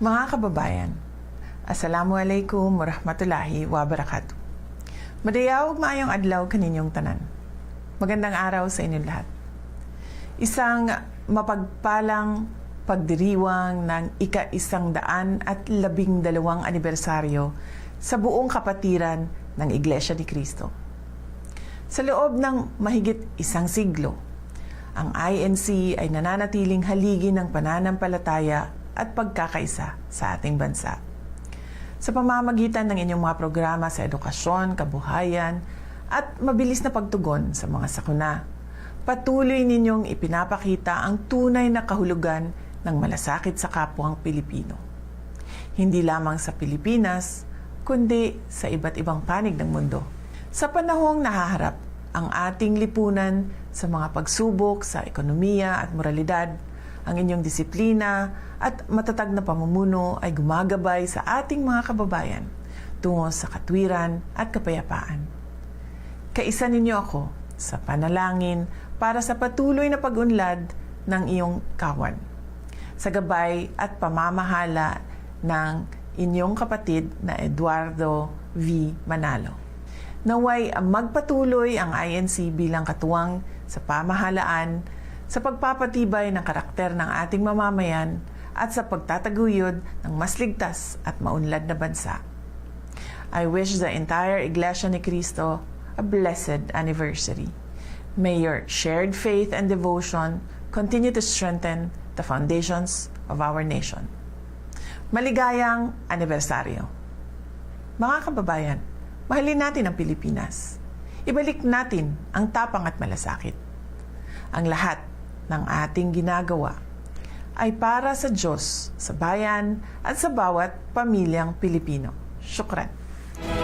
Mga kababayan, Assalamualaikum warahmatullahi wabarakatuh. Madayawag maayong adlaw kaninyong tanan. Magandang araw sa inyong lahat. Isang mapagpalang pagdiriwang ng ika-112 anibersaryo sa buong kapatiran ng Iglesia ni Cristo. Sa loob ng mahigit isang siglo, ang INC ay nananatiling haligi ng pananampalataya at pagkakaisa sa ating bansa. Sa pamamagitan ng inyong mga programa sa edukasyon, kabuhayan, at mabilis na pagtugon sa mga sakuna, patuloy ninyong ipinapakita ang tunay na kahulugan ng malasakit sa kapwang Pilipino. Hindi lamang sa Pilipinas, kundi sa iba't ibang panig ng mundo. Sa panahong nahaharap ang ating lipunan sa mga pagsubok sa ekonomiya at moralidad, ang inyong disiplina at matatag na pamumuno ay gumagabay sa ating mga kababayan tungo sa katwiran at kapayapaan. Kaisa ninyo ako sa panalangin para sa patuloy na pag-unlad ng iyong kawan, sa gabay at pamamahala ng inyong kapatid na Eduardo V. Manalo. Naway magpatuloy ang INC bilang katuwang sa pamahalaan sa pagpapatibay ng karakter ng ating mamamayan at sa pagtataguyod ng mas ligtas at maunlad na bansa. I wish the entire Iglesia ni Cristo a blessed anniversary. May your shared faith and devotion continue to strengthen the foundations of our nation. Maligayang anibersaryo! Mga kababayan, mahalin natin ang Pilipinas. Ibalik natin ang tapang at malasakit. Ang lahat ng ating ginagawa ay para sa Diyos, sa bayan at sa bawat pamilyang Pilipino. Syukran.